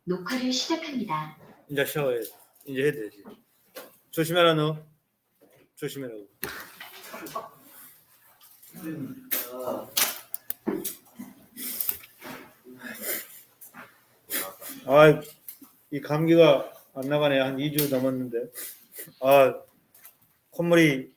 녹화를 시작합니다. 이제 샤워해. 이제 해야 되지. 조심해라 너. 조심해라고. 아, 이 감기가 안 나가네. 한 2주 넘었는데. 아, 콧물이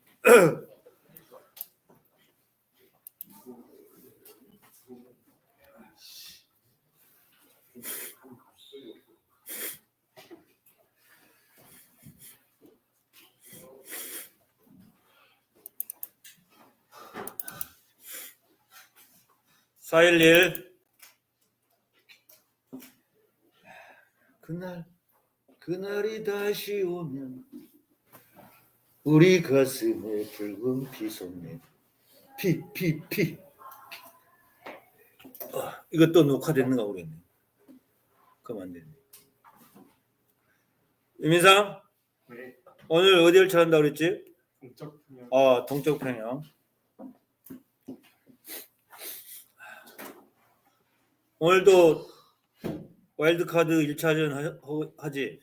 (4.11) 그날이 다시 오면 우리 가슴에 붉은 피 솟네. 피. 이것도 녹화됐는가 모르겠네. 그럼 안 되네. 유민상, 네, 오늘 어디를 찾는다고 그랬지? 동적 평형. 동쪽 평형. 오늘도 와일드카드 1차전 하지?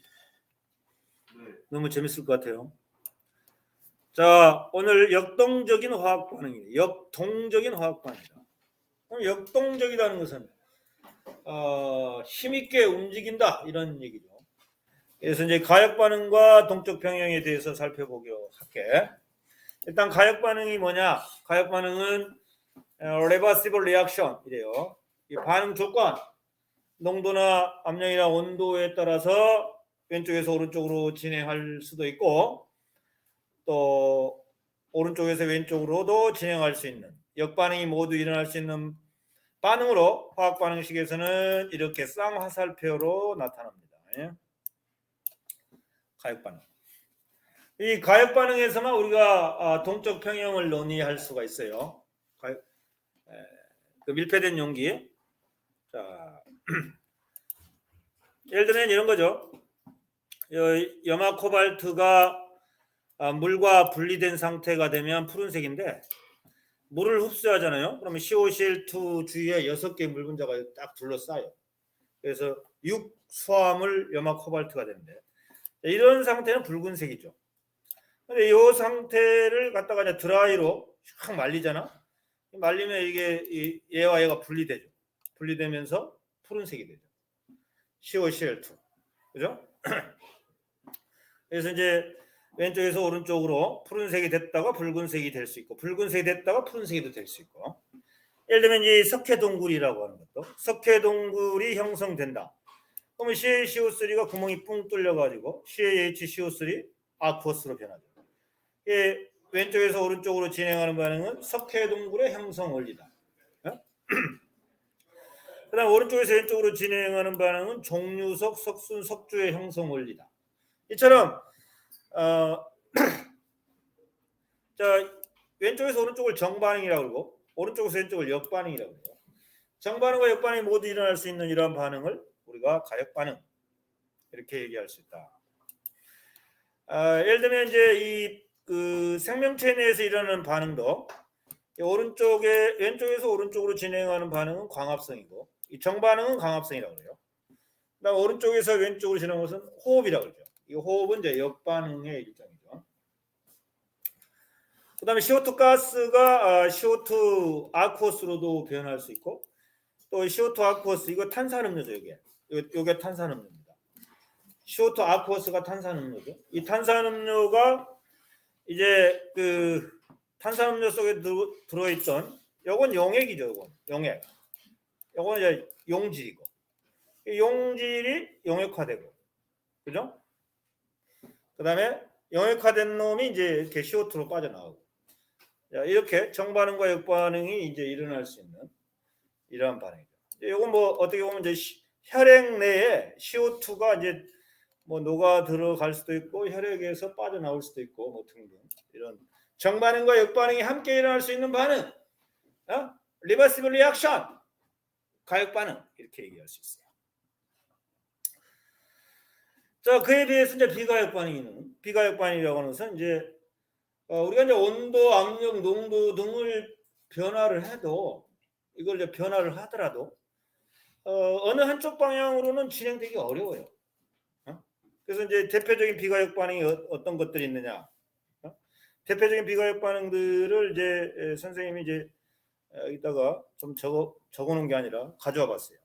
네, 너무 재밌을 것 같아요. 자, 오늘 역동적인 화학 반응이에요. 역동적인 화학 반응이다. 역동적이라는 것은 힘있게 움직인다 이런 얘기죠. 그래서 이제 가역 반응과 동적 평형에 대해서 살펴보기로 할게. 일단 가역 반응이 뭐냐? 가역 반응은 reversible reaction 이래요. 이 반응 조건, 농도나 압력이나 온도에 따라서 왼쪽에서 오른쪽으로 진행할 수도 있고 또 오른쪽에서 왼쪽으로도 진행할 수 있는 역반응이 모두 일어날 수 있는 반응으로 화학 반응식에서는 이렇게 쌍화살표로 나타납니다. 예? 가역 반응. 이 가역 반응에서만 우리가 동적 평형을 논의할 수가 있어요. 그 밀폐된 용기. 자, 예를 들면 이런 거죠. 염화 코발트가 물과 분리된 상태가 되면 푸른색인데 물을 흡수하잖아요. 그러면 COCl2 주위에 6개의 물 분자가 딱 둘러싸요. 그래서 육수화물 염화 코발트가 되는데 이런 상태는 붉은색이죠. 근데 이 상태를 갖다가 이제 드라이로 확 말리잖아. 말리면 이게 얘와 얘가 분리되죠. 분리되면서 푸른색이 되죠. COCl2. 그죠? 그래서 이제 왼쪽에서 오른쪽으로 푸른색이 됐다가 붉은색이 될 수 있고 붉은색이 됐다가 푸른색이 될 수 있고 예를 들면 이 석회동굴이라고 하는 것도 석회동굴이 형성된다. 그러면 CaCO3가 구멍이 뿡 뚫려가지고 CaHCO3 아쿠어스로 변하죠. 왼쪽에서 오른쪽으로 진행하는 반응은 석회동굴의 형성 원리다. 그 다음 오른쪽에서 왼쪽으로 진행하는 반응은 종류석, 석순, 석주의 형성 원리다. 이처럼 자, 왼쪽에서 오른쪽을 정반응이라고 그러고 오른쪽에서 왼쪽을 역반응이라고 그래요. 정반응과 역반응이 모두 일어날 수 있는 이러한 반응을 우리가 가역반응 이렇게 얘기할 수 있다. 예를 들면 이제 그 생명체 내에서 일어나는 반응도 왼쪽에서 오른쪽으로 진행하는 반응은 광합성이고 이 정반응은 강합성이라고 그래요. 그다음 오른쪽에서 왼쪽으로 진행하는 것은 호흡이라고 그러죠. 이 호흡은 이제 역반응의 일종이죠. 그다음에 CO2 가스가 CO2 아쿠어스로도 변할 수 있고 또 CO2 아쿠어스 이거 탄산음료죠. 이게 탄산음료입니다. CO2 아쿠어스가 탄산음료죠. 이 탄산음료가 이제 그 탄산음료 속에 들어있던 요건 용액이죠. 요건 용액. 요건 이제 용질이고 이 용질이 용액화되고 그죠? 그다음에 용액화된 놈이 이제 이렇게 CO2로 빠져나오고 이렇게 정반응과 역반응이 이제 일어날 수 있는 이러한 반응이죠. 이건 뭐 어떻게 보면 이제 혈액 내에 CO2가 이제 뭐 녹아 들어갈 수도 있고 혈액에서 빠져나올 수도 있고 뭐 등등 이런 정반응과 역반응이 함께 일어날 수 있는 반응, 리버시블 리액션, 가역 반응 이렇게 얘기할 수 있어요. 자, 그에 비해서 이제 비가역 반응이라고 하는 것은 이제 우리가 이제 온도, 압력, 농도 등을 변화를 해도 이걸 이제 변화를 하더라도 어느 한쪽 방향으로는 진행되기 어려워요. 그래서 이제 대표적인 비가역 반응이 어떤 것들이 있느냐? 대표적인 비가역 반응들을 이제 선생님이 이제 여기다가 좀 적어놓은 게 아니라 가져와 봤어요.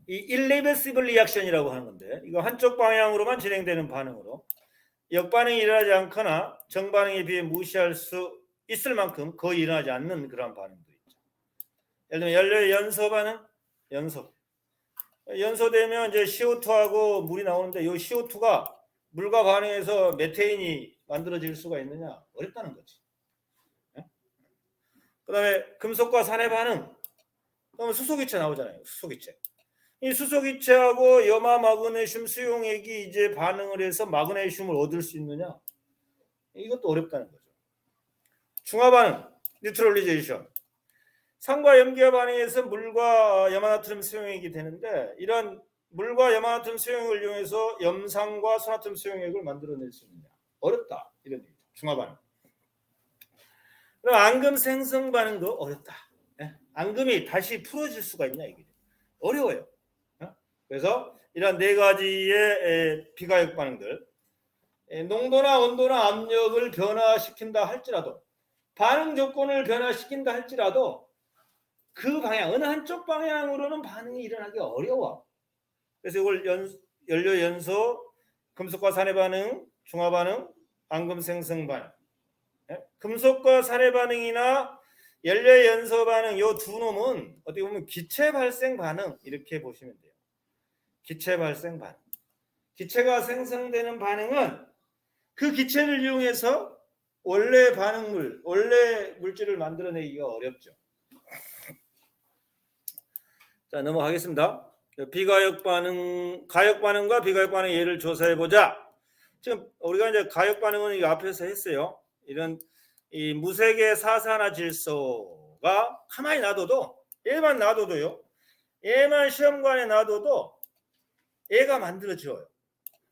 이 irreversible reaction이라고 하는 건데, 이거 한쪽 방향으로만 진행되는 반응으로 역반응이 일어나지 않거나 정반응에 비해 무시할 수 있을 만큼 거의 일어나지 않는 그런 반응도 있죠. 예를 들면 연료의 연소 반응, 연소되면 이제 CO2하고 물이 나오는데, 이 CO2가 물과 반응해서 메테인이 만들어질 수가 있느냐? 어렵다는 거지. 그다음에 금속과 산의 반응, 그러면 수소기체 나오잖아요. 수소기체. 이 수소기체하고 염화 마그네슘 수용액이 이제 반응을 해서 마그네슘을 얻을 수 있느냐? 이것도 어렵다는 거죠. 중화 반응, 뉴트럴리제이션. 산과 염기와 반응해서 물과 염화나트륨 수용액이 되는데, 이런 물과 염화나트륨 수용액을 이용해서 염산과 소나트륨 수용액을 만들어낼 수 있느냐? 어렵다. 이런 얘기죠. 중화 반응. 그럼 앙금 생성 반응도 어렵다. 앙금이 다시 풀어질 수가 있냐 이게 어려워요. 그래서 이런 네 가지의 비가역 반응들, 농도나 온도나 압력을 변화시킨다 할지라도, 반응 조건을 변화시킨다 할지라도 그 방향, 어느 한쪽 방향으로는 반응이 일어나기 어려워. 그래서 이걸 연료 연소, 금속과 산의 반응, 중화 반응, 앙금 생성 반응. 금속과 산의 반응이나 연료의 연소 반응, 이 두 놈은 어떻게 보면 기체 발생 반응 이렇게 보시면 돼요. 기체 발생 반응. 기체가 생성되는 반응은 그 기체를 이용해서 원래 반응물, 원래 물질을 만들어내기가 어렵죠. 자, 넘어가겠습니다. 비가역 반응, 가역 반응과 비가역 반응 예를 조사해 보자. 지금 우리가 이제 가역 반응은 이 앞에서 했어요. 이런 이 무색의 사산화 질소가 가만히 놔둬도, 얘만 놔둬도요, 얘만 시험관에 놔둬도 얘가 만들어져요.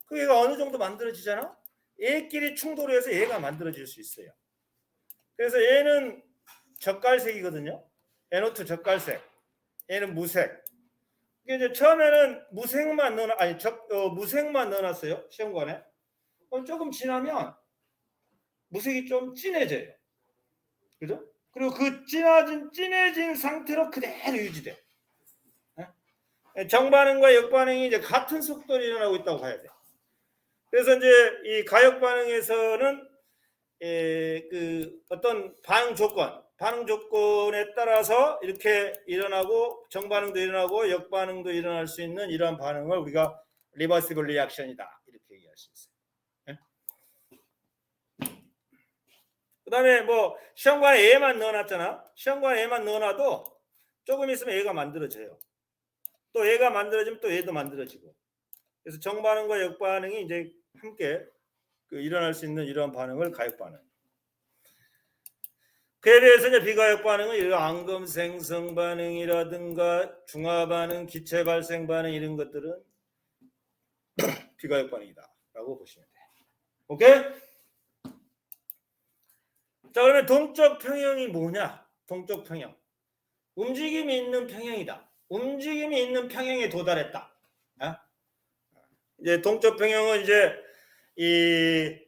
그 얘가 어느 정도 만들어지잖아? 얘끼리 충돌해서 얘가 만들어질 수 있어요. 그래서 얘는 젓갈색이거든요. NO2 젓갈색. 얘는 무색. 이제 처음에는 무색만 넣어놨어요. 시험관에. 그럼 조금 지나면 무색이 좀 진해져요. 그죠? 그리고 그 진해진 상태로 그대로 유지돼. 정반응과 역반응이 이제 같은 속도로 일어나고 있다고 봐야 돼. 그래서 이제 이 가역 반응에서는 그 어떤 반응 조건에 따라서 이렇게 일어나고 정반응도 일어나고 역반응도 일어날 수 있는 이러한 반응을 우리가 리버시블 리액션이다 이렇게 얘기할 수 있어요. 그다음에 뭐 시험관에 얘만 넣어놨잖아. 시험관에 얘만 넣어놔도 조금 있으면 얘가 만들어져요. 또 얘가 만들어지면 또 얘도 만들어지고. 그래서 정반응과 역반응이 이제 함께 일어날 수 있는 이러한 반응을 가역 반응. 그에 비해서 이제 비가역 반응은 이런 앙금 생성 반응이라든가 중화 반응, 기체 발생 반응 이런 것들은 비가역 반응이다라고 보시면 돼요. 오케이? 자, 그러면 동적 평형이 뭐냐? 동적 평형. 움직임이 있는 평형이다. 움직임이 있는 평형에 도달했다. 이제 동적 평형은 이제 이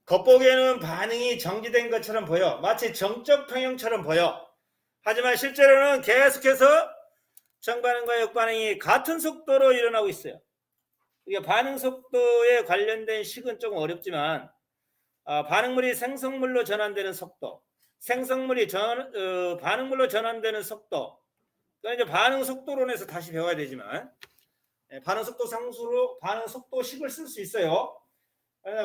겉보기에는 반응이 정지된 것처럼 보여. 마치 정적 평형처럼 보여. 하지만 실제로는 계속해서 정반응과 역반응이 같은 속도로 일어나고 있어요. 이게 반응 속도에 관련된 식은 조금 어렵지만 반응물이 생성물로 전환되는 속도, 생성물이 반응물로 전환되는 속도, 그러니까 이제 반응 속도론에서 다시 배워야 되지만 반응 속도 상수로 반응 속도식을 쓸 수 있어요.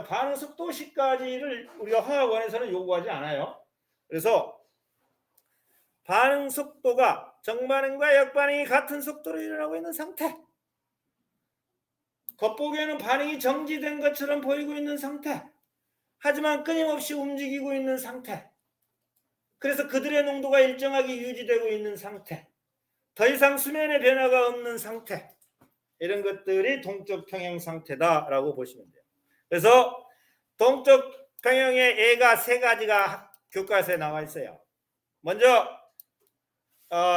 반응 속도식까지를 우리가 화학원에서는 요구하지 않아요. 그래서 반응 속도가 정반응과 역반응이 같은 속도로 일어나고 있는 상태, 겉보기에는 반응이 정지된 것처럼 보이고 있는 상태, 하지만 끊임없이 움직이고 있는 상태, 그래서 그들의 농도가 일정하게 유지되고 있는 상태, 더 이상 수면의 변화가 없는 상태, 이런 것들이 동적 평형 상태다라고 보시면 돼요. 그래서 동적 평형의 예가 세 가지가 교과서에 나와 있어요. 먼저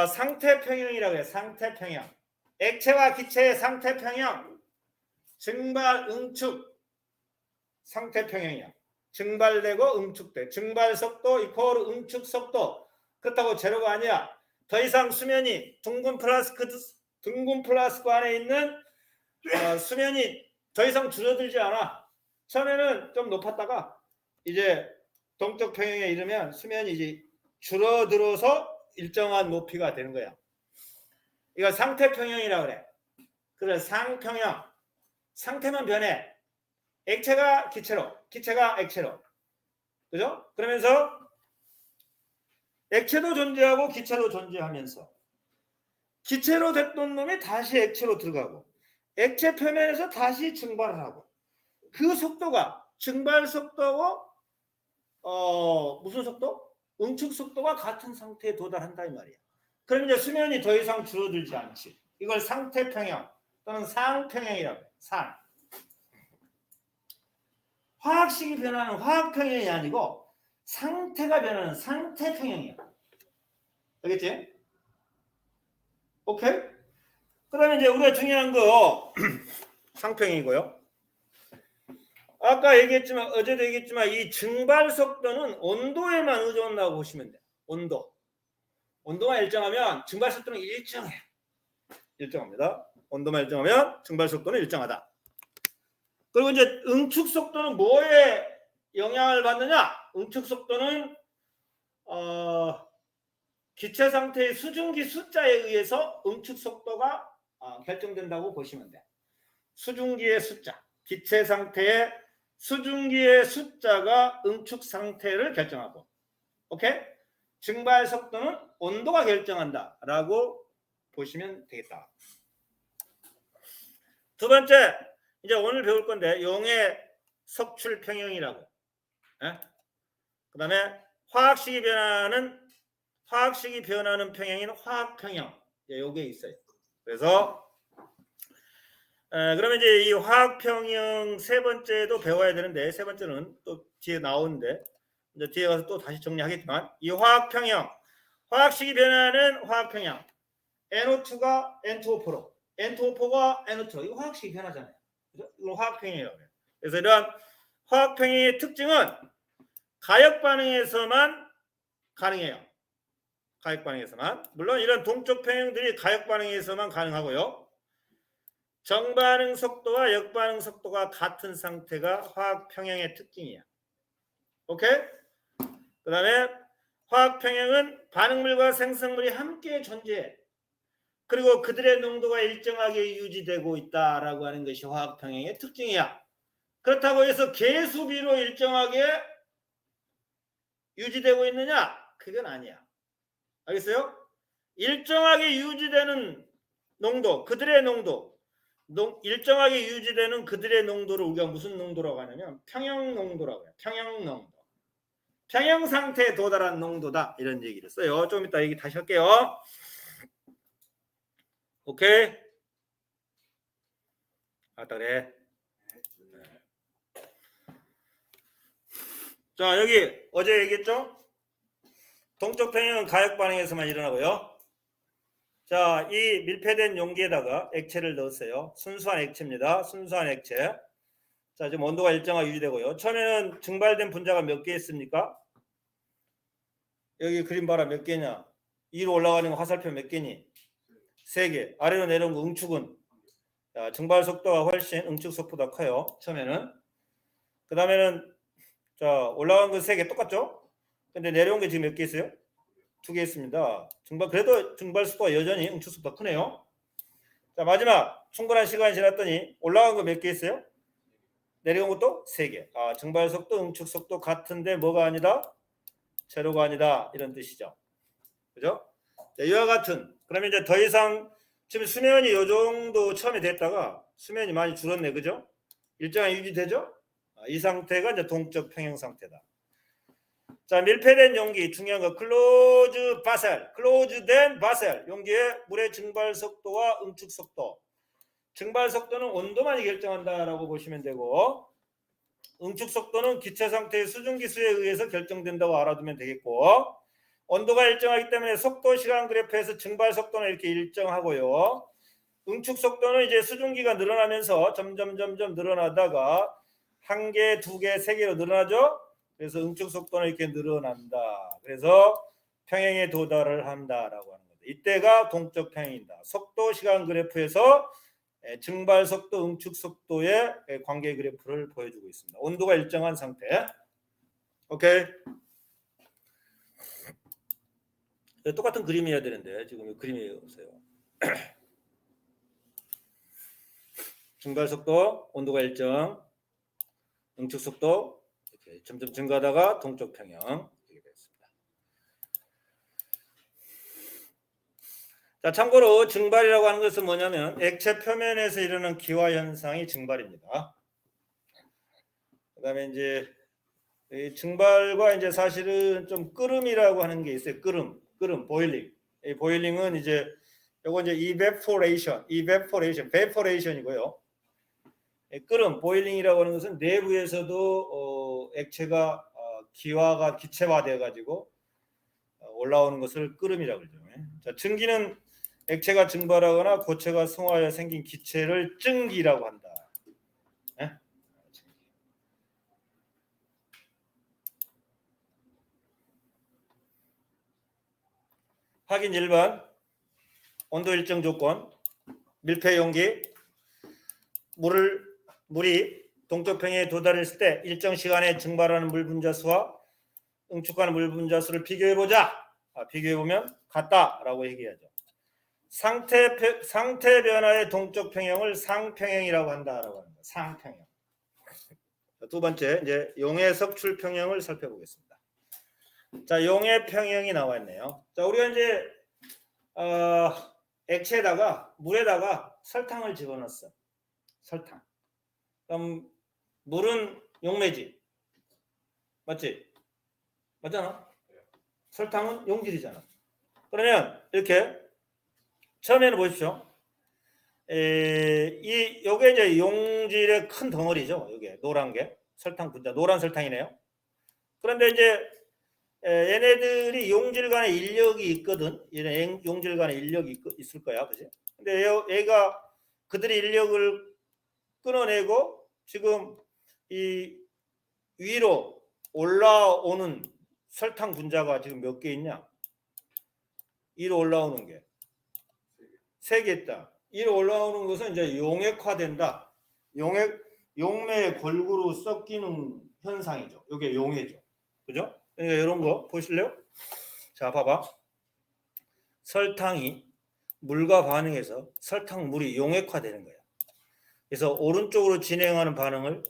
상태 평형이라고 해요. 상태 평형. 액체와 기체의 상태 평형. 증발, 응축. 상태 평형이야. 증발되고 응축돼. 증발 속도 이퀄 응축 속도. 그렇다고 제로가 아니야. 더 이상 수면이 둥근 플라스크 안에 있는 수면이 더 이상 줄어들지 않아. 처음에는 좀 높았다가 이제 동적 평형에 이르면 수면이 이제 줄어들어서 일정한 높이가 되는 거야. 이거 상태 평형이라고 그래. 그래서 상평형. 상태만 변해. 액체가 기체로, 기체가 액체로. 그죠? 그러면서 액체도 존재하고 기체도 존재하면서 기체로 됐던 놈이 다시 액체로 들어가고 액체 표면에서 다시 증발을 하고 그 속도가 증발 속도고 무슨 속도? 응축 속도가 같은 상태에 도달한다 이 말이야. 그럼 이제 수면이 더 이상 줄어들지 않지. 이걸 상태 평형 또는 상평형이라고 해. 상. 화학식이 변하는 화학평형이 아니고 상태가 변하는 상태평형이야. 알겠지? 오케이? 그 다음에 이제 우리가 중요한 거 상평이고요. 아까 얘기했지만 어제도 얘기했지만 이 증발 속도는 온도에만 의존한다고 보시면 돼. 온도만 일정하면 증발 속도는 일정해. 일정합니다. 온도만 일정하면 증발 속도는 일정하다. 그리고 이제 응축 속도는 뭐에 영향을 받느냐? 응축 속도는 기체 상태의 수증기 숫자에 의해서 응축 속도가 결정된다고 보시면 돼. 수증기의 숫자, 기체 상태의 수증기의 숫자가 응축 상태를 결정하고, 오케이? 증발 속도는 온도가 결정한다라고 보시면 되겠다. 두 번째, 이제 오늘 배울 건데 용해 석출 평형이라고. 그 다음에 화학식이 변하는 평형인 화학 평형. 요게 있어요. 그래서 그러면 이제 이 화학 평형 세 번째도 배워야 되는데 세 번째는 또 뒤에 나오는데 이제 뒤에 가서 또 다시 정리하겠지만 이 화학 평형, 화학식이 변하는 화학 평형. NO2가 N2O4로, N2O4가 NO2로 이거 화학식이 변하잖아요. 그죠? 이건 화학 평형이라고 해요. 그래서 이러한 화학 평형의 특징은 가역 반응에서만 가능해요. 가역 반응에서만. 물론 이런 동적 평형들이 가역 반응에서만 가능하고요. 정반응 속도와 역반응 속도가 같은 상태가 화학 평형의 특징이야. 오케이? 그 다음에 화학 평형은 반응물과 생성물이 함께 존재해. 그리고 그들의 농도가 일정하게 유지되고 있다라고 하는 것이 화학 평형의 특징이야. 그렇다고 해서 계수비로 일정하게 유지되고 있느냐? 그건 아니야. 알겠어요? 일정하게 유지되는 농도, 그들의 농도, 일정하게 유지되는 그들의 농도를 우리가 무슨 농도라고 하냐면 평형 농도라고 해요. 평형 농도. 평형 상태에 도달한 농도다. 이런 얘기를 써요. 좀 이따 얘기 다시 할게요. 오케이? 아따 그래. 자, 여기 어제 얘기했죠? 동적 평형은 가역 반응에서만 일어나고요. 자, 이 밀폐된 용기에다가 액체를 넣었어요. 순수한 액체입니다. 순수한 액체. 자, 지금 온도가 일정하게 유지되고요. 처음에는 증발된 분자가 몇 개 있습니까? 여기 그림 봐라. 몇 개냐? 위로 올라가는 거 화살표 몇 개니? 3개. 아래로 내려온 거 응축은? 자, 증발 속도가 훨씬 응축 속도보다 커요. 처음에는. 그 다음에는 자, 올라간 거 3개 똑같죠? 근데 내려온 게 지금 몇 개 있어요? 2개 있습니다. 그래도 증발 속도가 여전히 응축 속도가 크네요. 자, 마지막 충분한 시간이 지났더니 올라간 거 몇 개 있어요? 내려온 것도 3개. 증발 속도, 응축 속도 같은데 뭐가 아니다? 제로가 아니다. 이런 뜻이죠. 그죠? 자, 이와 같은. 그러면 이제 더 이상 지금 수면이 이 정도 처음에 됐다가 수면이 많이 줄었네. 그죠? 일정한 유지되죠? 이 상태가 이제 동적 평형 상태다. 자, 밀폐된 용기 중요한 거 클로즈 바셀, 클로즈된 바셀 용기의 물의 증발 속도와 응축 속도. 증발 속도는 온도만이 결정한다라고 보시면 되고 응축 속도는 기체 상태의 수증기 수에 의해서 결정된다고 알아두면 되겠고 온도가 일정하기 때문에 속도 시간 그래프에서 증발 속도는 이렇게 일정하고요. 응축 속도는 이제 수증기가 늘어나면서 점점 늘어나다가 1개, 2개, 3개로 늘어나죠. 그래서 응축 속도는 이렇게 늘어난다. 그래서 평행에 도달을 한다라고 하는 거죠. 이때가 동적 평행이다. 속도 시간 그래프에서 증발 속도, 응축 속도의 관계 그래프를 보여주고 있습니다. 온도가 일정한 상태. 오케이. 똑같은 그림이어야 되는데 지금 그림이 없어요. 증발 속도, 온도가 일정, 응축 속도 이렇게 점점 증가하다가 동적 평형 이렇게 됐습니다. 자, 참고로 증발이라고 하는 것은 뭐냐면 액체 표면에서 일어나는 기화 현상이 증발입니다. 그다음에 이제 이 증발과 이제 사실은 좀 끓음이라고 하는 게 있어요. 끓음, 보일링. 이 보일링은 이제 요거 이제 evaporation이고요. 끓음, 보일링이라고 하는 것은 내부에서도 액체가 기화가 기체화돼 가지고 올라오는 것을 끓음이라고 그러죠. 자, 증기는 액체가 증발하거나 고체가 성화하여 생긴 기체를 증기라고 한다. 네? 확인 1번. 온도 일정 조건. 밀폐 용기. 물이 동적 평행에 도달했을 때 일정 시간에 증발하는 물 분자수와 응축하는 물 분자수를 비교해 보자. 비교해 보면 같다라고 얘기하죠. 상태 변화의 동적 평형을 상평형이라고 한다라고 합니다. 상평형. 두 번째 이제 용해 석출 평형을 살펴보겠습니다. 자, 용해 평형이 나와 있네요. 자, 우리가 이제 액체에다가 물에다가 설탕을 집어넣었어. 설탕. 그럼 물은 용매지. 맞지? 맞잖아? 설탕은 용질이잖아. 그러면 이렇게 처음에는 보십시오. 요게 이제 용질의 큰 덩어리죠. 요게 노란 게 설탕 분자, 노란 설탕이네요. 그런데 이제 얘네들이 용질 간에 인력이 있거든. 얘네 용질 간에 인력이 있을 거야, 그지? 근데 얘가 그들의 인력을 끊어내고 지금 이 위로 올라오는 설탕 분자가 지금 몇 개 있냐? 위로 올라오는 게 3개 있다. 위로 올라오는 것은 이제 용액화된다. 용매의 골고루 섞이는 현상이죠. 이게 용해죠. 그죠? 그러니까 이런 거 보실래요? 자, 봐봐. 설탕이 물과 반응해서 설탕물이 용액화되는 거야. 그래서 오른쪽으로 진행하는 반응을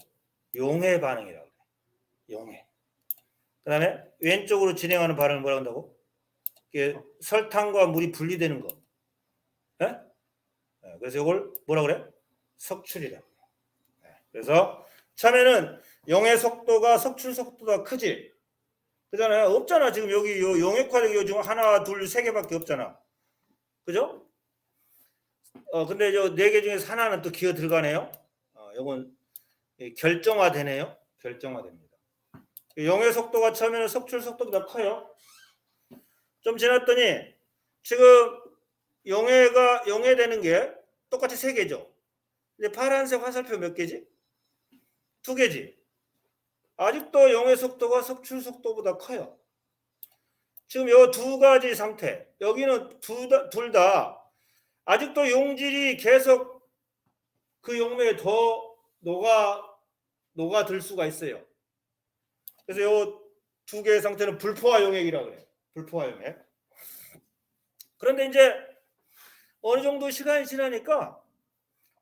용해 반응이라고 해요. 용해. 그 다음에 왼쪽으로 진행하는 반응을 뭐라고 한다고? 설탕과 물이 분리되는 거. 네? 그래서 이걸 뭐라 그래? 석출이라고 해요. 그래서 처음에는 용해 속도가 석출 속도가 크지. 그잖아요. 없잖아. 지금 여기 용액화된 지금 하나, 둘, 3개밖에 없잖아. 그죠? 근데 저 4개 중에서 하나는 또 기어 들어가네요. 이건 결정화되네요. 결정화됩니다. 용해 속도가 처음에는 석출 속도보다 커요. 좀 지났더니 지금 용해되는 게 똑같이 3개죠. 근데 파란색 화살표 몇 개지? 2개지. 아직도 용해 속도가 석출 속도보다 커요. 지금 이 2가지 상태. 여기는 둘 다 아직도 용질이 계속 그 용매에 더 녹아들 수가 있어요. 그래서 이 2개의 상태는 불포화 용액이라고 그래요. 불포화 용액. 그런데 이제 어느 정도 시간이 지나니까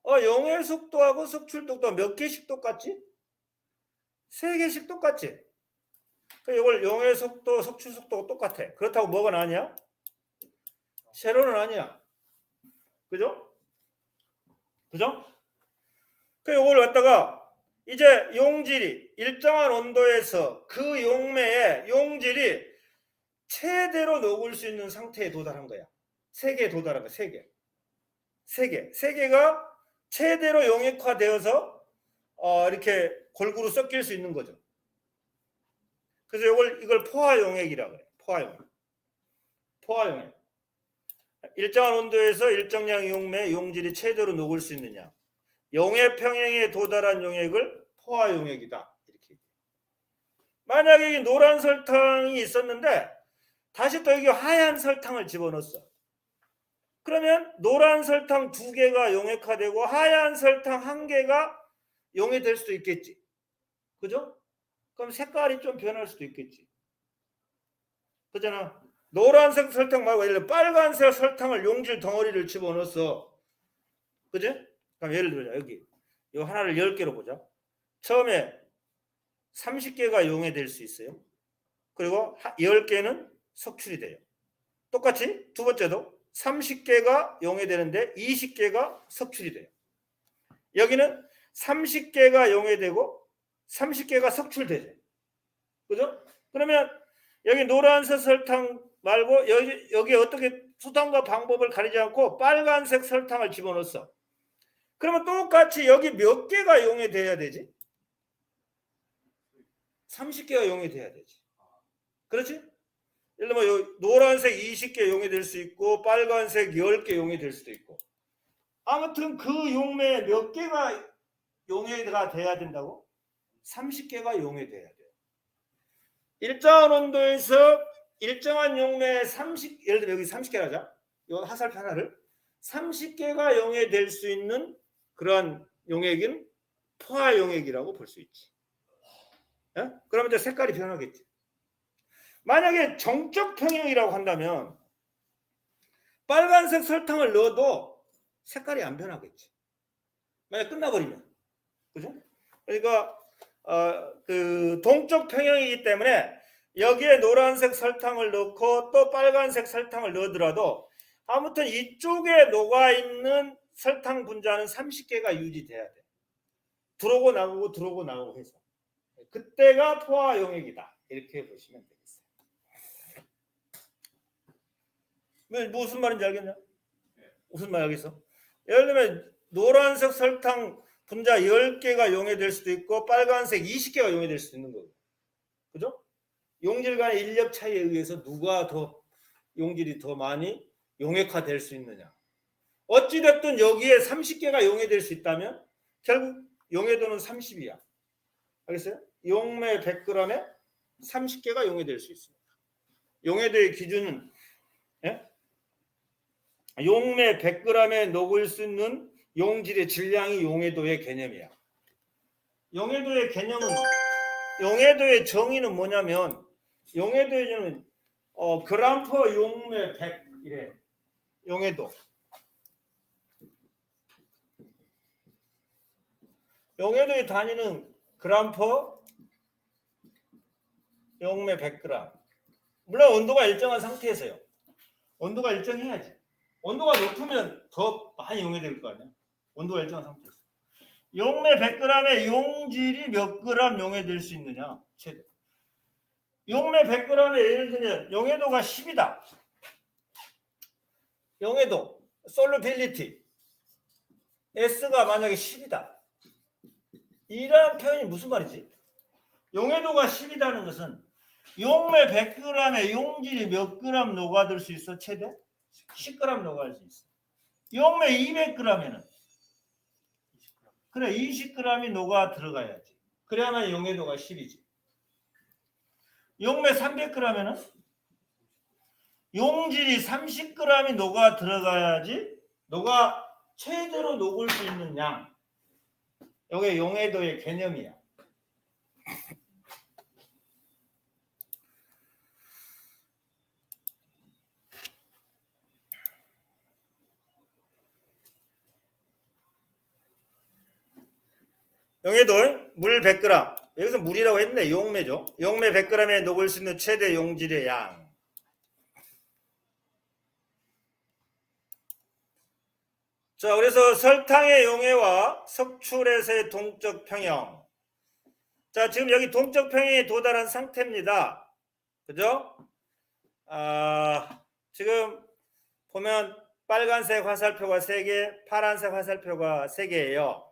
용해 속도하고 석출 속도가 몇 개씩 똑같지? 3개씩 똑같지? 이걸 용해 속도, 석출 속도가 똑같아. 그렇다고 뭐가 나냐? 세로는 아니야. 그죠? 그죠? 이걸 갖다가 이제 용질이 일정한 온도에서 그 용매에 용질이 최대로 녹을 수 있는 상태에 도달한 거야. 3개에 도달한 거야. 3개. 3개가 최대로 용액화되어서 이렇게 골고루 섞일 수 있는 거죠. 그래서 이걸 포화 용액이라고 그래. 포화 용액. 포화용액. 일정한 온도에서 일정량 용매 용질이 최대로 녹을 수 있느냐. 용액 평형에 도달한 용액을 포화용액이다. 이렇게. 만약에 이 노란 설탕이 있었는데 다시 또 여기 하얀 설탕을 집어넣었어. 그러면 노란 설탕 2개가 용액화되고 하얀 설탕 1개가 용해될 수도 있겠지. 그죠? 그럼 색깔이 좀 변할 수도 있겠지. 그잖아. 노란색 설탕 말고 예를 들어 빨간색 설탕을 용질 덩어리를 집어넣었어. 그지? 그럼 예를 들자 여기 이 하나를 10개로 보자. 처음에 30개가 용해될 수 있어요. 그리고 10개는 석출이 돼요. 똑같이 두 번째도 30개가 용해되는데 20개가 석출이 돼요. 여기는 30개가 용해되고 30개가 석출되죠. 그죠? 그러면 여기 노란색 설탕 말고 여기 어떻게 수단과 방법을 가리지 않고 빨간색 설탕을 집어넣었어. 그러면 똑같이 여기 몇 개가 용해돼야 되지? 30개가 용해돼야 되지. 그렇지? 예를 들면 요 노란색 20개 용해될 수 있고 빨간색 10개 용해될 수도 있고. 아무튼 그 용매 몇 개가 용해가 돼야 된다고? 30개가 용해돼야 돼요. 일정한 온도에서 일정한 용매에 예를 들어 여기 30개 하자. 이 화살표 하나를 30개가 용해될 수 있는 그런 용액은 포화용액이라고 볼 수 있지. 예? 그러면 이제 색깔이 변하겠지. 만약에 정적 평형이라고 한다면 빨간색 설탕을 넣어도 색깔이 안 변하겠지. 만약 끝나버리면. 그죠? 그러니까 그 동적 평형이기 때문에 여기에 노란색 설탕을 넣고 또 빨간색 설탕을 넣더라도 아무튼 이쪽에 녹아있는 설탕 분자는 30개가 유지돼야 돼. 들어오고 나가고 들어오고 나가고 해서. 그때가 포화용액이다. 이렇게 보시면 되겠어요. 무슨 말인지 알겠냐? 무슨 말 알겠어? 예를 들면 노란색 설탕 분자 10개가 용해될 수도 있고 빨간색 20개가 용해될 수도 있는 거고. 그죠? 용질 간의 인력 차이에 의해서 누가 더 용질이 더 많이 용액화될 수 있느냐. 어찌됐든 여기에 30개가 용해될 수 있다면 결국 용해도는 30이야. 알겠어요? 용매 100g에 30개가 용해될 수 있습니다. 용해도의 기준은 용매 100g에 녹을 수 있는 용질의 질량이 용해도의 개념이야. 용해도의 개념은 용해도의 정의는 뭐냐면 용해도의 정의는 그램 퍼 용매 100 이래. 용해도. 용해도의 단위는 그램 퍼 용매 100g. 물론 온도가 일정한 상태에서요. 온도가 일정해야지. 온도가 높으면 더 많이 용해될 거 아니야. 온도가 일정한 상태에서. 용매 100g의 용질이 몇 그램 용해될 수 있느냐. 최대. 용매 100g에 예를 들면 용해도가 10이다. 용해도, 솔루빌리티. S가 만약에 10이다. 이런 표현이 무슨 말이지? 용해도가 10이라는 것은 용매 100g의 용질이 몇 그램 녹아들 수 있어? 최대? 10g 녹아들 수 있어. 용매 200g에는 그래 20g이 녹아 들어가야지. 그래야만 용해도가 10이지. 용매 300g에는 용질이 30g이 녹아 들어가야지 녹아 최대로 녹을 수 있는 양. 이게 용해도의 개념이야. 용해도 물 100g. 여기서 물이라고 했는데 용매죠. 용매 100g에 녹을 수 있는 최대 용질의 양. 자, 그래서 설탕의 용해와 석출에서의 동적 평형. 자, 지금 여기 동적 평형에 도달한 상태입니다. 그죠? 지금 보면 빨간색 화살표가 3개, 파란색 화살표가 3개예요.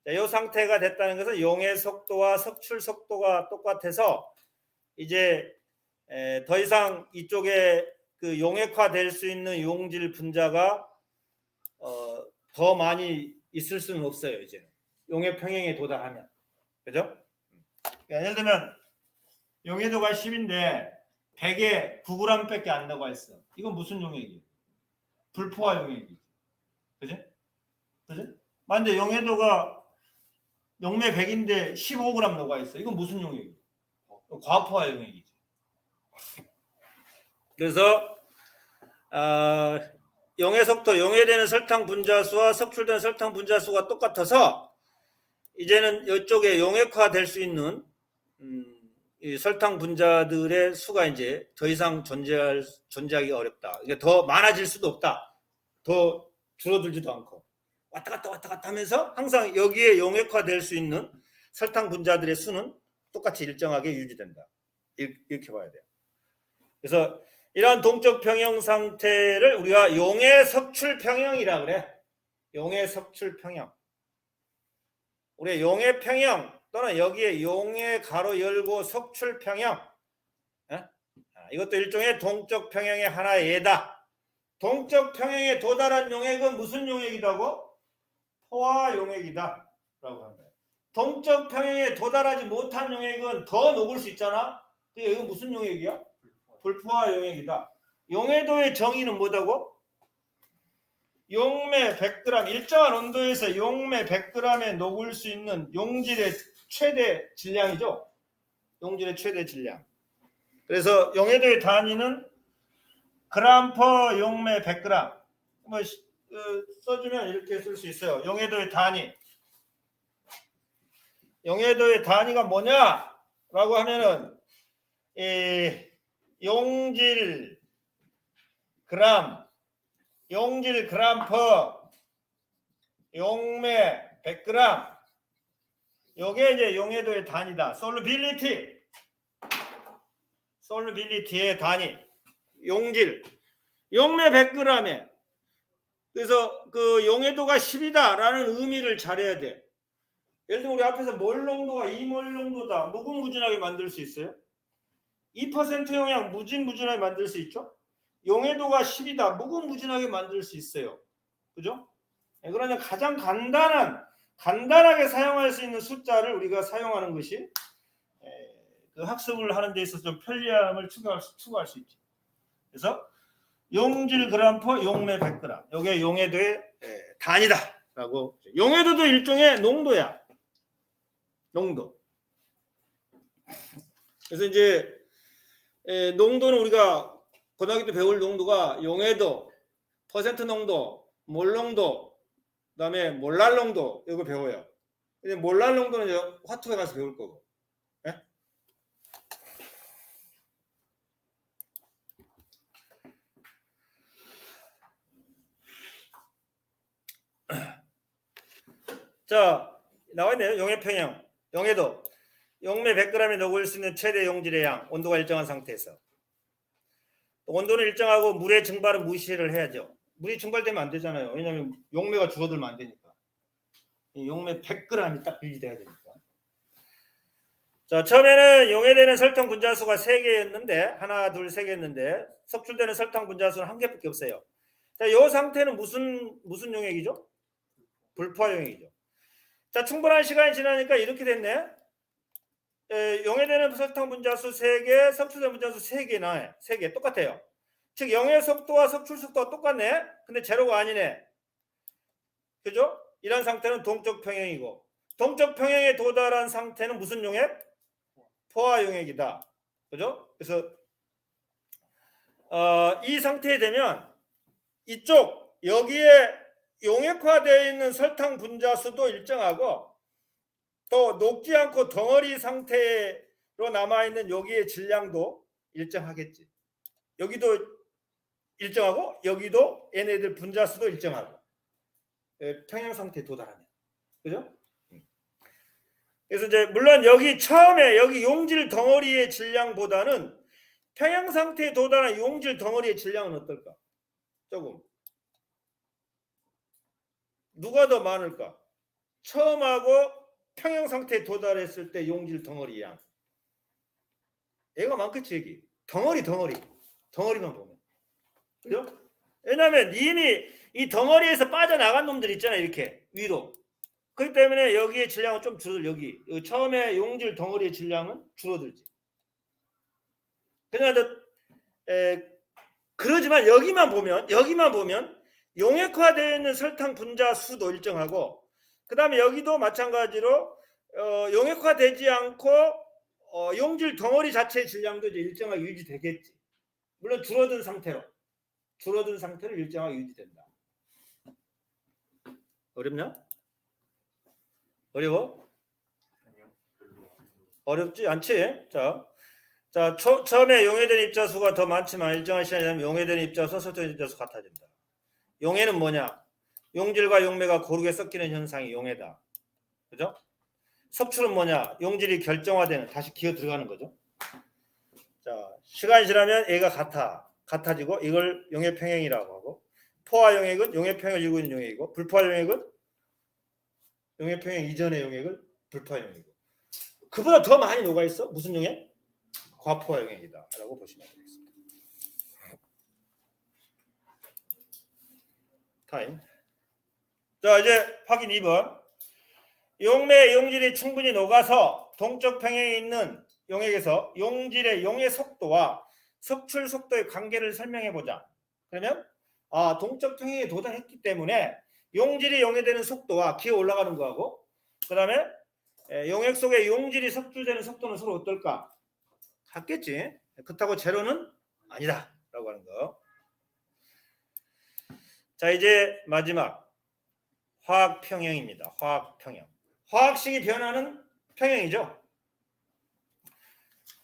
이 상태가 됐다는 것은 용해 속도와 석출 속도가 똑같아서 이제 더 이상 이쪽에 그 용액화될 수 있는 용질 분자가 더 많이 있을 수는 없어요. 이제 용액 평형에 도달하면, 그죠? 그러니까 예를 들면 용해도가 10인데 100에 9g밖에 안 나와 있어. 이건 무슨 용액이에요? 불포화 용액이지, 그죠? 그죠? 만약에 용해도가 용매 100인데 15g 녹아 있어. 이건 무슨 용액이에요? 과포화 용액이지. 그래서 용해 속도, 용해되는 설탕 분자수와 석출되는 설탕 분자수가 똑같아서 이제는 이쪽에 용액화될 수 있는 이 설탕 분자들의 수가 이제 더 이상 존재하기 어렵다. 이게 더 많아질 수도 없다. 더 줄어들지도 않고 왔다 갔다 하면서 항상 여기에 용액화될 수 있는 설탕 분자들의 수는 똑같이 일정하게 유지된다. 이렇게 봐야 돼요. 그래서 이러한 동적 평형 상태를 우리가 용해 석출 평형이라 그래. 용해 석출 평형. 우리 용해 평형 또는 여기에 용해 가로 열고 석출 평형. 이것도 일종의 동적 평형의 하나의 예다. 동적 평형에 도달한 용액은 무슨 용액이라고? 포화 용액이다 라고 합니다. 동적 평형에 도달하지 못한 용액은 더 녹을 수 있잖아. 근데 이건 무슨 용액이야? 불포화 용액이다. 용해도의 정의는 뭐다고? 용매 100g, 일정한 온도에서 용매 100g에 녹을 수 있는 용질의 최대 질량이죠. 용질의 최대 질량. 그래서 용해도의 단위는 그램 퍼 용매 100g. 뭐 써주면 이렇게 쓸 수 있어요. 용해도의 단위. 용해도의 단위가 뭐냐라고 하면은 용질 그램 퍼 용매 100g. 요게 이제 용해도의 단위다. 솔루빌리티의 단위. 용질. 용매 100g에. 그래서 그 용해도가 10이다라는 의미를 잘해야 돼. 예를 들면 우리 앞에서 몰 농도가 2몰 농도다. 무궁무진하게 만들 수 있어요? 2% 용량 무진무진하게 만들 수 있죠? 용해도가 10이다. 무궁무진하게 만들 수 있어요. 그죠? 그러나 가장 간단하게 사용할 수 있는 숫자를 우리가 사용하는 것이 그 학습을 하는 데 있어서 좀 편리함을 추구할 수 있죠. 그래서 용질 그램 퍼 용매 100g. 이게 용해도의 단위다라고. 용해도도 일종의 농도야. 농도. 그래서 이제 농도는 우리가 고등학교 때 배울 농도가 용해도, 퍼센트 농도, 몰 농도, 그다음에 몰랄 농도 이거 배워요. 근데 몰랄 농도는 이제 화투에 가서 배울 거고. 네? 자, 나와 있네요. 용해 평형, 용해도. 용매 100g에 녹을 수 있는 최대 용질의 양, 온도가 일정한 상태에서. 온도는 일정하고 물의 증발은 무시를 해야죠. 물이 증발되면 안 되잖아요. 왜냐하면 용매가 줄어들면 안 되니까. 용매 100g이 딱 유지돼야 되니까. 자, 처음에는 용해되는 설탕 분자수가 3개였는데 하나, 둘, 3개였는데 석출되는 설탕 분자수는 1개밖에 없어요. 자, 이 상태는 무슨 용액이죠? 불포화 용액이죠. 자, 충분한 시간이 지나니까 이렇게 됐네. 용해되는 설탕 분자수 3개, 석출된 분자수 3개 나와요. 3개 똑같아요. 즉 용해 속도와 석출 속도가 똑같네. 근데 제로가 아니네. 그죠? 이런 상태는 동적 평형이고, 동적 평형에 도달한 상태는 무슨 용액? 포화 용액이다. 그죠? 그래서 이 상태에 되면 이쪽 여기에 용액화되어 있는 설탕 분자수도 일정하고 또 녹지 않고 덩어리 상태로 남아있는 여기의 질량도 일정하겠지. 여기도 일정하고 여기도 얘네들 분자수도 일정하고 평형 상태에 도달하면. 그죠? 그래서 이제 물론 여기 처음에 여기 용질 덩어리의 질량보다는 평형 상태에 도달한 용질 덩어리의 질량은 어떨까? 조금. 누가 더 많을까? 처음하고 평형 상태에 도달했을 때 용질 덩어리 양. 얘가 많겠지, 여기. 덩어리만 보면. 그죠? 왜냐하면 이미 이 덩어리에서 빠져나간 놈들 있잖아요. 이렇게 위로. 그렇기 때문에 여기의 질량은 좀 줄어들. 여기 처음에 용질 덩어리의 질량은 줄어들지. 그냥 그러지만 여기만 보면 용액화되어 있는 설탕 분자 수도 일정하고, 그 다음에 여기도 마찬가지로 용액화되지 않고 용질 덩어리 자체의 질량도 이제 일정하게 유지되겠지. 물론 줄어든 상태로 일정하게 유지된다. 어렵냐? 어려워? 아니요. 별로. 어렵지 않지? 자, 처음에 용해된 입자수가 더 많지만 일정한 시간이 되면 용해된 입자수, 설정된 입자수 같아진다. 용해는 뭐냐? 용질과 용매가 고르게 섞이는 현상이 용해다. 그죠? 섭출은 뭐냐? 용질이 결정화되는, 다시 기어 들어가는 거죠. 자, 시간이 지나면 A가 같아지고 이걸 용해 평행이라고 하고, 포화 용액은 용해 평행을 이루고 있는 용액이고, 불포화 용액은 용해 평행 이전의 용액을 불포화 용액이고. 그보다 더 많이 녹아 있어? 무슨 용액? 과포화 용액이다라고 보시면 되겠습니다. 타임. 자, 이제 확인 2번. 용매의 용질이 충분히 녹아서 동적 평행에 있는 용액에서 용질의 용해 속도와 섭출 속도의 관계를 설명해 보자. 그러면 동적 평행에 도달했기 때문에 용질이 용해되는 속도와 기어 올라가는 거하고, 그 다음에 용액 속에 용질이 섭출되는 속도는 서로 어떨까? 같겠지. 그렇다고 제로는 아니다 라고 하는 거. 자, 이제 마지막 화학 평형입니다. 화학 평형. 화학식이 변하는 평형이죠.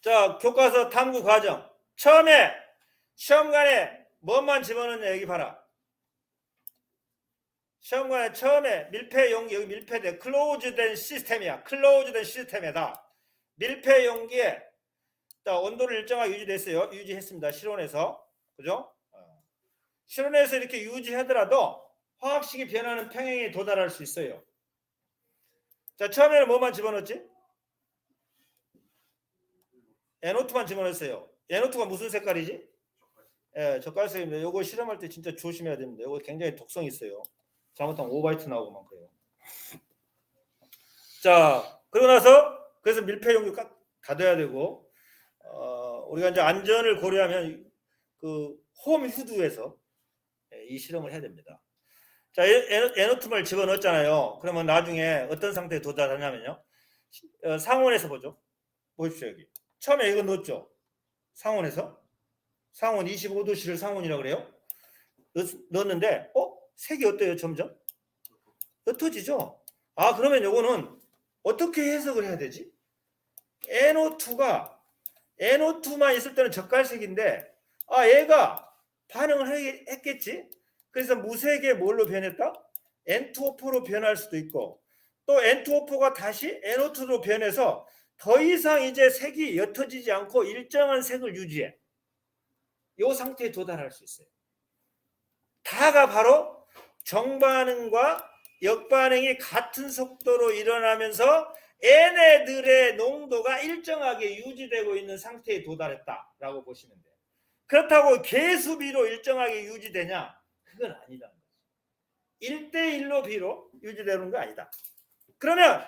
자, 교과서 탐구 과정. 처음에 시험관에 뭐만 집어넣냐 여기 봐라. 시험관에 처음에 밀폐 용기, 여기 밀폐된 클로즈된 시스템이야. 클로즈된 시스템에다 밀폐 용기에 온도를 일정하게 유지됐어요. 유지했습니다. 실온에서. 그죠? 실온에서 이렇게 유지하더라도 화학식이 변하는 평형에 도달할 수 있어요. 자, 처음에는 뭐만 집어넣었지? NO2만 집어넣었어요. NO2가 무슨 색깔이지? 젓갈색입니다. 이거 실험할 때 진짜 조심해야 됩니다. 이거 굉장히 독성이 있어요. 잘못하면 오바이트 나오고 막 그래요. 자, 그러고 나서 그래서 밀폐 용기 꽉 닫아야 되고, 우리가 이제 안전을 고려하면 그 홈 휴드에서 이 실험을 해야 됩니다. 자, NO2를 집어넣었잖아요. 그러면 나중에 어떤 상태에 도달하냐면요. 상온에서 보죠. 보십시오, 여기. 처음에 이거 넣었죠. 상온에서. 상온 25도씨를 상온이라고 그래요. 넣었는데, 색이 어때요, 점점? 옅어지죠? 그러면 요거는 어떻게 해석을 해야 되지? NO2만 있을 때는 젓갈색인데, 얘가 반응을 했겠지? 그래서 무색에 뭘로 변했다? N2O4로 변할 수도 있고, 또 N2O4가 다시 NO2로 변해서 더 이상 이제 색이 옅어지지 않고 일정한 색을 유지해. 이 상태에 도달할 수 있어요. 다가 바로 정반응과 역반응이 같은 속도로 일어나면서 얘네들의 농도가 일정하게 유지되고 있는 상태에 도달했다라고 보시면 돼요. 그렇다고 계수비로 일정하게 유지되냐? 그건 아니다는 거죠. 1대1로 비로 유지되는 거 아니다. 그러면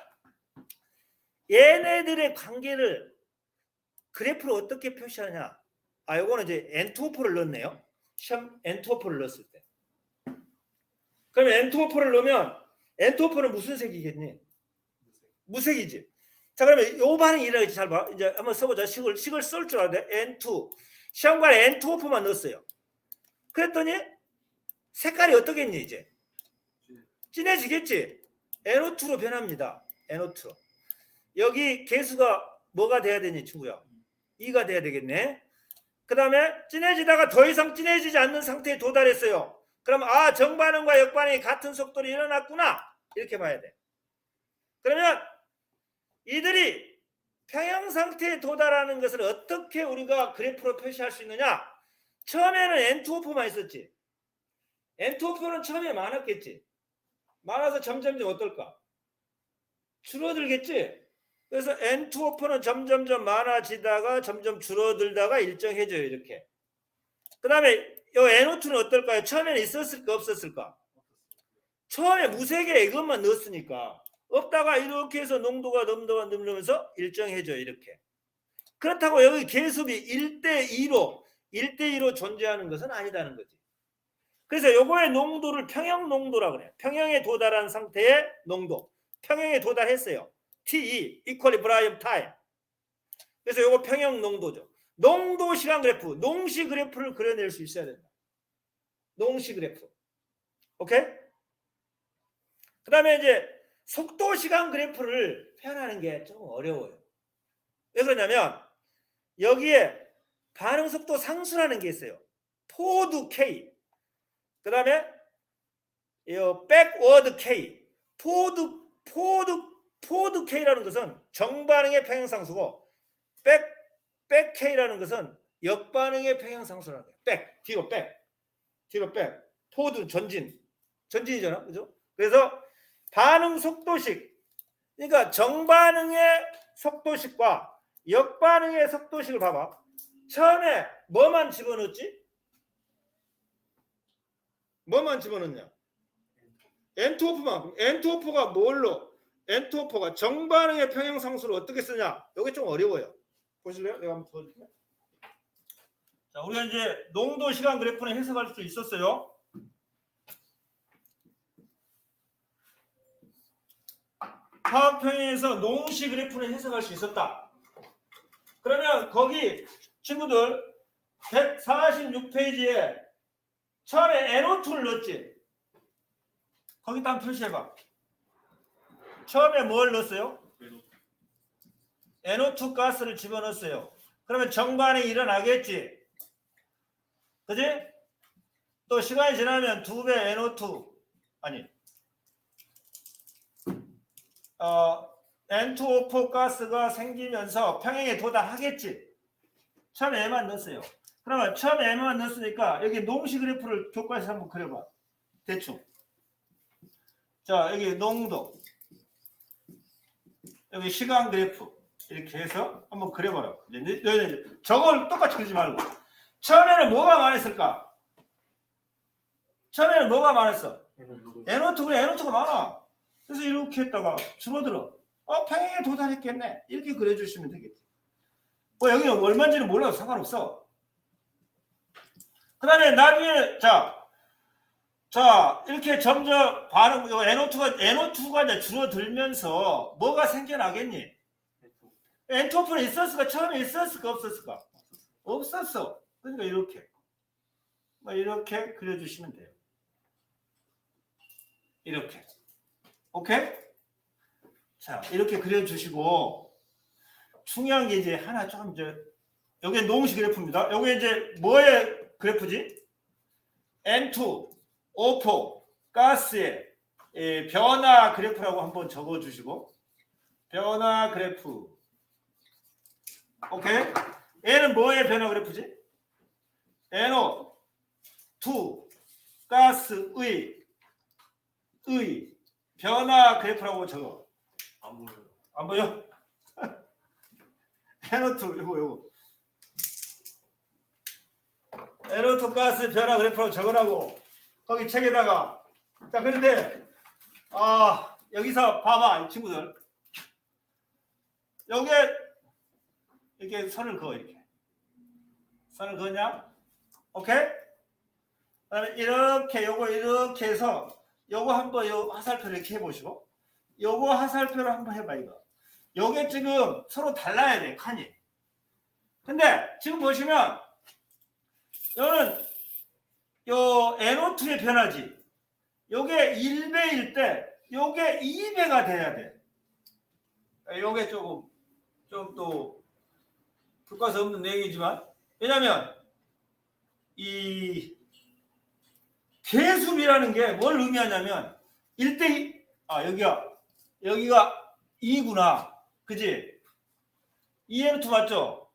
얘네들의 관계를 그래프로 어떻게 표시하냐? 요거는 이제 N2O4를 넣었네요. 시험 N2O4를 넣었을 때. 그러면 N2O4를 넣으면 N2O4는 무슨 색이겠니? 무색이지. 자, 그러면 요 반응이 일어나겠지. 잘 봐. 이제 한번 써보자. 식을 쓸 줄 알아야 돼. N2. 시험관에 N2O4만 넣었어요. 그랬더니 색깔이 어떻겠니 이제? 진해지겠지. NO2로 변합니다. NO2. 여기 개수가 뭐가 돼야 되니 친구야? 2가 돼야 되겠네. 그 다음에 진해지다가 더 이상 진해지지 않는 상태에 도달했어요. 그럼 정반응과 역반응이 같은 속도로 일어났구나. 이렇게 봐야 돼. 그러면 이들이 평형 상태에 도달하는 것을 어떻게 우리가 그래프로 표시할 수 있느냐? 처음에는 N2O4만 있었지. N2O4는 처음에 많았겠지. 많아서 점점 어떨까? 줄어들겠지. 그래서 N2O4는 점점 많아지다가 점점 줄어들다가 일정해져요. 이렇게. 그 다음에 요 NO2는 어떨까요? 처음에는 있었을까 없었을까? 처음에 무색에 이것만 넣었으니까 없다가 이렇게 해서 농도가 넘으면서 일정해져요. 이렇게. 그렇다고 여기 계습이 1대2로 존재하는 것은 아니다는 거지. 그래서 요거의 농도를 평형 농도라고 그래요. 평형에 도달한 상태의 농도. 평형에 도달했어요. T2 equilibrium time. 그래서 요거 평형 농도죠. 농도 시간 그래프, 농시 그래프를 그려낼 수 있어야 된다. 농시 그래프. 오케이? 그 다음에 이제 속도 시간 그래프를 표현하는 게 좀 어려워요. 왜 그러냐면 여기에 반응 속도 상수라는 게 있어요. 포드 K. 그 다음에 백워드 K. 포드 K라는 것은 정반응의 평형상수고 백 K라는 것은 역반응의 평형상수라는 거예요. 뒤로 백. 포드 전진이잖아. 그죠? 그래서 반응 속도식. 그러니까 정반응의 속도식과 역반응의 속도식을 봐봐. 처음에 뭐만 집어넣었지? 뭐만 집어넣냐? N2O4만. N2O4가 뭘로? N2O4가 정반응의 평형상수를 어떻게 쓰냐? 여기 좀 어려워요. 보실래요? 내가 한번 보여줄게요. 자, 우리가 이제 농도 시간 그래프는 해석할 수 있었어요. 화학평형에서 농시 그래프는 해석할 수 있었다. 그러면 거기 친구들 146페이지에 처음에 NO2를 넣었지. 거기다 한번 표시해봐. 처음에 뭘 넣었어요? NO2 가스를 집어넣었어요. 그러면 정반응이 일어나겠지. 그지? 또 시간이 지나면 2배 NO2 아니 N2O4 가스가 생기면서 평형에 도달하겠지. 처음에 M만 넣었어요. 그러면 처음에 M만 넣었으니까 여기 농시 그래프를 교과에서 한번 그려봐. 대충. 자, 여기 농도, 여기 시간 그래프 이렇게 해서 한번 그려봐라. 저걸 똑같이 그리지 말고. 처음에는 뭐가 많았을까? 처음에는 뭐가 많았어? NO2가 많아. 그래서 이렇게 했다가 줄어들어. 평형에 도달했겠네. 이렇게 그려주시면 되겠지. 뭐 여기는 얼마인지는 몰라도 상관없어. 그 다음에 나중에 자 이렇게 점점 반응 NO2가 이제 줄어들면서 뭐가 생겨나겠니? N2O는 있었을까? 처음에 있었을까? 없었을까? 없었어. 그러니까 이렇게 그려주시면 돼요. 이렇게. 오케이? 자, 이렇게 그려주시고 중요한 게 이제 하나 좀 여기 농시 그래프입니다. 여기 이제 뭐의 그래프지? N2, O4, 가스의 변화 그래프라고 한번 적어주시고 변화 그래프. 오케이? 얘는 뭐의 변화 그래프지? NO2 가스의 변화 그래프라고 적어. 안 보여요. 안 보여? NO2 요거 NO2 가스 변화 그래프라고 적으라고 거기 책에다가. 자, 그런데 여기서 봐봐 이 친구들. 여기에 이렇게 선을 그어. 이렇게 선을 그었냐? 오케이? 그다음에 이렇게 요거 이렇게 해서 요거 한번 요 화살표를 이렇게 해보시고 요거 화살표를 한번 해봐. 요게 지금 서로 달라야 돼 칸이. 근데 지금 보시면 요는 요 NO2의 변화지. 요게 1배일 때 요게 2배가 돼야 돼. 요게 조금 좀 또 교과서 없는 내용이지만 왜냐면 이 계수비라는 게 뭘 의미하냐면 1대2 여기가 2구나. 그지? 2N2 맞죠?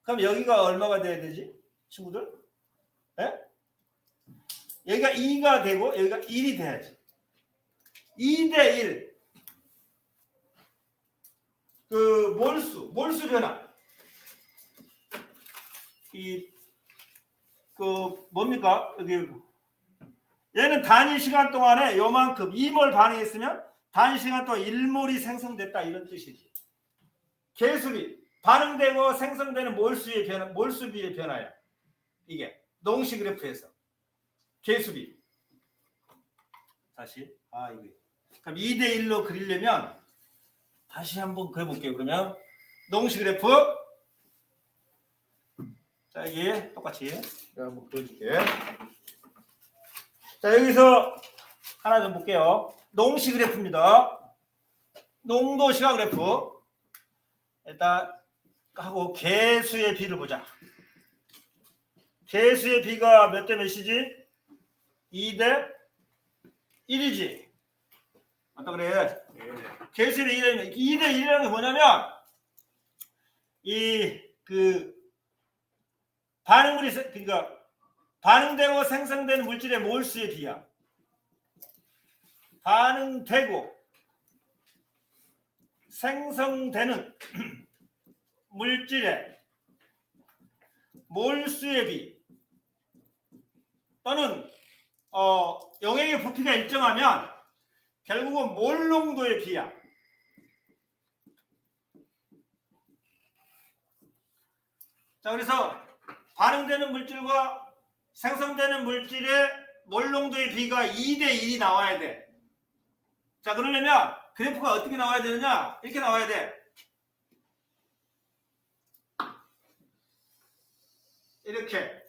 그럼 여기가 얼마가 돼야 되지? 친구들? 예? 여기가 2가 되고 여기가 1이 돼야지. 2대1. 그 몰수 변화. 뭡니까? 여기 얘는 단위 시간 동안에 요만큼 2몰 반응했으면 단위 시간 동안 1몰이 생성됐다 이런 뜻이지. 계수비 반응되고 생성되는 몰수의 변화, 몰수비의 변화야. 이게 농식 그래프에서 계수비. 다시 이게 그럼 2대 1로 그리려면 다시 한번 그려볼게요. 그러면 농식 그래프. 자, 이게 똑같이 내가 한번 그려줄게. 자, 여기서 하나 좀 볼게요. 농식 그래프입니다. 농도 시간 그래프. 일단 하고 개수의 비를 보자. 개수의 비가 몇 대 몇이지? 2대 1이지. 맞다 그래. 개수의 2대 1이라는 게 뭐냐면 반응물이 그러니까 반응되고 생성되는 물질의 몰수의 비야. 반응되고 생성되는 물질의 몰수의 비 또는 용액의 부피가 일정하면 결국은 몰 농도의 비야. 자, 그래서 반응되는 물질과 생성되는 물질의 몰 농도의 비가 2대 1이 나와야 돼. 자, 그러려면 그래프가 어떻게 나와야 되느냐? 이렇게 나와야 돼. 이렇게.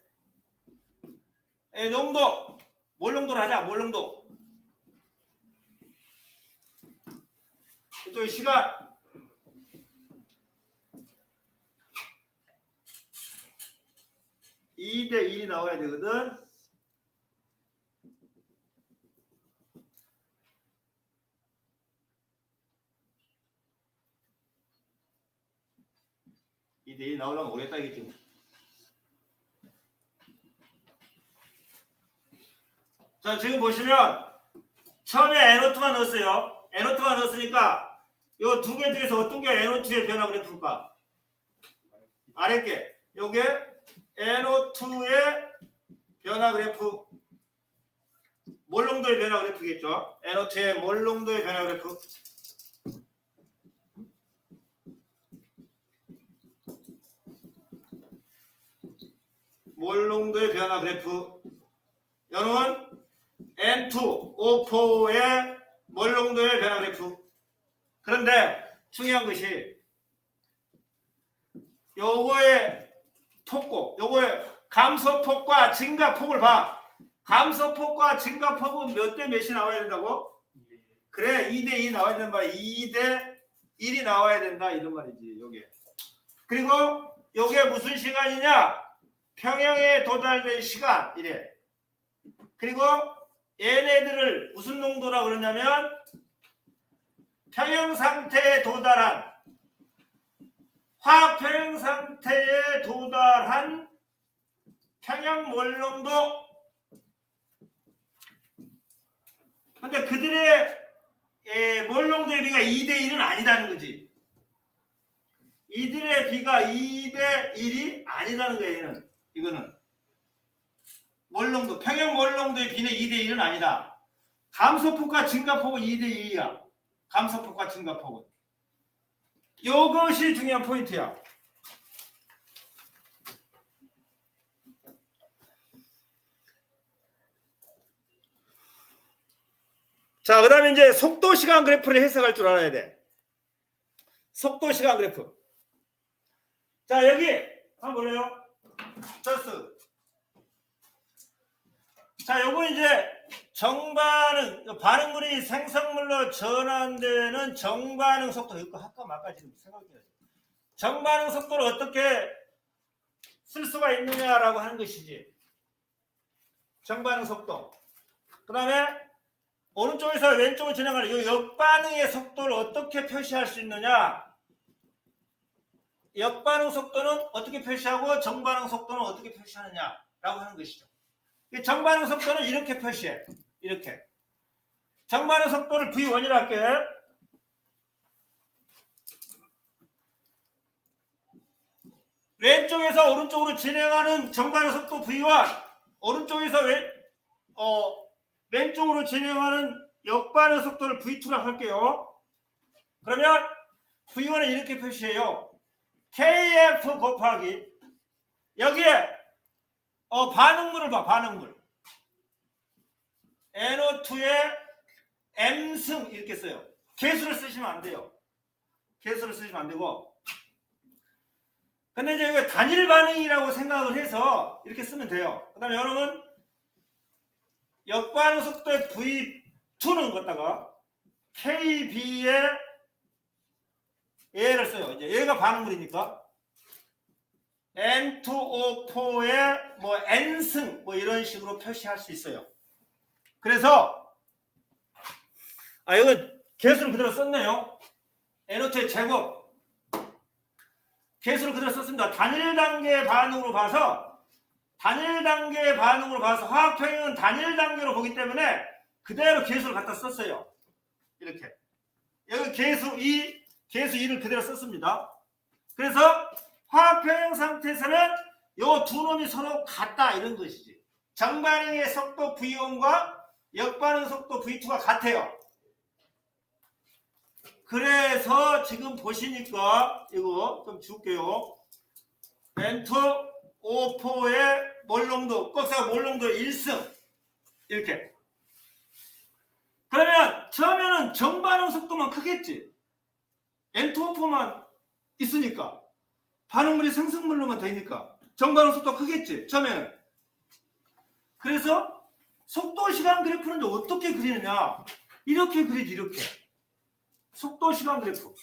농도, 몰 농도를 하자. 몰 농도. 이쪽 시간. (2대 1이) 나와야 되거든. (2대 1) 나오려면 오래 따겠지. 자, 지금 보시면 처음에 NO2만 넣었어요. NO2만 넣었으니까 이 두 개 중에서 어떤 게 NO2의 변화 그래프일까? 아랫게 요게 NO2의 변화 그래프, 몰농도의 변화 그래프겠죠. NO2의 몰농도의 변화 그래프. 몰농도의 변화 그래프. 요는 N2, O4의 몰농도의 변화 그래프. 그런데 중요한 것이 요거의 폭고, 요거의 감소폭과 증가폭을 봐. 감소폭과 증가폭은 몇 대 몇이 나와야 된다고? 그래, 2대 2 나와야 된단 말이야. 2대 1이 나와야 된다 이런 말이지. 요게. 그리고 요게 무슨 시간이냐? 평형에 도달된 시간 이래. 그리고 얘네들을 무슨 농도라고 그러냐면 평형 상태에 도달한, 화학 평형 상태에 도달한 평형 몰농도. 근데 그들의 몰농도의 비가 2대 1은 아니다는 거지. 이들의 비가 2대 1이 아니다는 거야. 얘는. 이거는 몰농도, 평형 몰농도의 비는 2대 1은 아니다. 감소폭과 증가폭은 2대 2야. 감소폭과 증가폭은. 이것이 중요한 포인트야. 자, 그 다음에 이제 속도 시간 그래프를 해석할 줄 알아야 돼. 속도 시간 그래프. 자, 여기 한번 볼래요? 저스. 자, 요거 이제 정반응, 반응물이 생성물로 전환되는 정반응 속도. 이거 할까 말까 지금 생각해야지. 정반응 속도를 어떻게 쓸 수가 있느냐라고 하는 것이지. 정반응 속도. 그 다음에 오른쪽에서 왼쪽으로 진행하는 이 역반응의 속도를 어떻게 표시할 수 있느냐. 역반응 속도는 어떻게 표시하고 정반응 속도는 어떻게 표시하느냐라고 하는 것이죠. 이 정반응 속도는 이렇게 표시해. 이렇게. 정반응 속도를 V1이라 할게. 왼쪽에서 오른쪽으로 진행하는 정반의 속도 V1, 오른쪽에서 왼쪽으로 진행하는 역반의 속도를 V2라고 할게요. 그러면 V1은 이렇게 표시해요. KF 곱하기 여기에 반응물을 봐. 반응물 NO2의 M승 이렇게 써요. 개수를 쓰시면 안 돼요. 개수를 쓰시면 안 되고, 근데 이제 이거 단일 반응이라고 생각을 해서 이렇게 쓰면 돼요. 그 다음에 여러분 역반응 속도의 V2는 갖다가 KB의 얘를 써요. 이제 얘가 반응물이니까 N2O4의 뭐 N승 뭐 이런 식으로 표시할 수 있어요. 그래서 이건 개수를 그대로 썼네요. NO2의 제곱 개수를 그대로 썼습니다. 단일 단계 반응으로 봐서 화학 평형은 단일 단계로 보기 때문에 그대로 개수를 갖다 썼어요. 이렇게 여기 개수 2를 그대로 썼습니다. 그래서 화학 평형 상태에서는 요 두 놈이 서로 같다 이런 것이지. 정반응의 속도 V1과 역반응 속도 V2가 같아요. 그래서 지금 보시니까 이거 좀 지울게요. N2O4의 몰농도, 꺽쇠가 몰농도 1승 이렇게. 그러면 처음에는 정반응 속도만 크겠지. N2O4만 있으니까 반응물이 생성물로만 되니까 정반응 속도가 크겠지 처음에는. 그래서 속도 시간 그래프는 어떻게 그리느냐, 이렇게 그리지. 이렇게 속도 시간 그래프.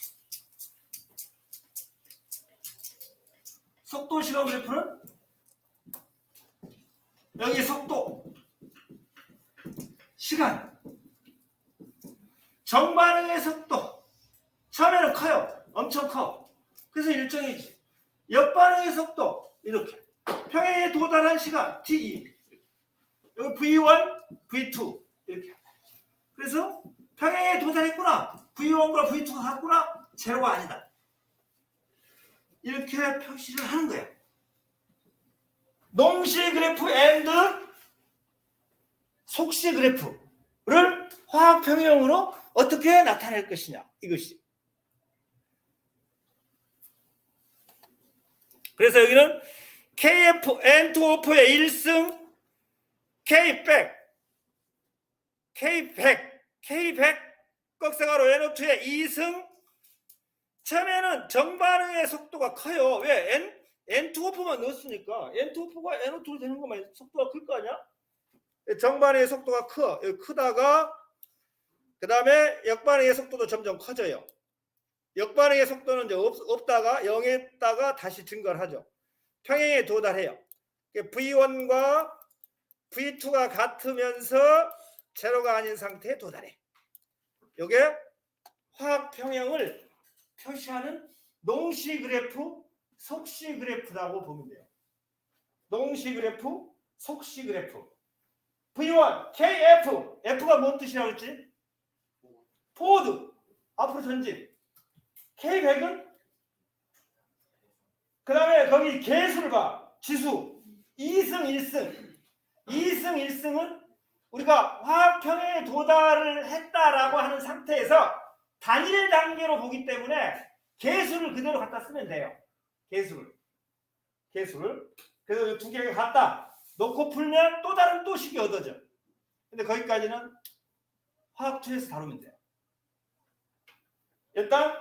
속도 시간 그래프는 여기 속도 시간 정반응의 속도 처음에는 커요. 엄청 커. 그래서 일정이지. 역반응의 속도 이렇게 평행에 도달한 시간 T2 여기 V1, V2 이렇게. 그래서 평행에 도달했구나. V1과 V2가 같구나. 제로가 아니다. 이렇게 표시를 하는 거예요. 농시 그래프 앤드 속시 그래프를 화학 평형으로 어떻게 나타낼 것이냐, 이것이. 그래서 여기는 KF N2O4의 1승 K100 꺽쇠가로 NO2의 2승. 처음에는 정반응의 속도가 커요. 왜? N2O4만 넣었으니까 N2O4가 NO2로 되는 것만 속도가 클 거 아니야? 정반응의 속도가 크다가 그 다음에 역반응의 속도도 점점 커져요. 역반응의 속도는 이제 없다가 0에다가 다시 증가를 하죠. 평행에 도달해요. V1과 V2가 같으면서 제로가 아닌 상태에 도달해. 이게 화학 평형을 표시하는 농시 그래프, 속시 그래프라고 보면 돼요. 농시 그래프, 속시 그래프. V1, KF, F가 뭔 뜻이라고 했지? 포워드, 앞으로 전진. K100은 그 다음에 거기 개수를 봐. 지수 2승 1승. 2승 1승은 우리가 화학 평형에 도달을 했다라고 하는 상태에서 단일 단계로 보기 때문에 개수를 그대로 갖다 쓰면 돼요. 개수를. 그래서 두 개가 같다 놓고 풀면 또 다른 또 식이 얻어져. 근데 거기까지는 화학2에서 다루면 돼요. 일단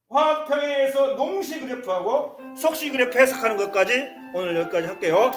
화학 평형에서 농시 그래프하고 속시 그래프 해석하는 것까지 오늘 여기까지 할게요.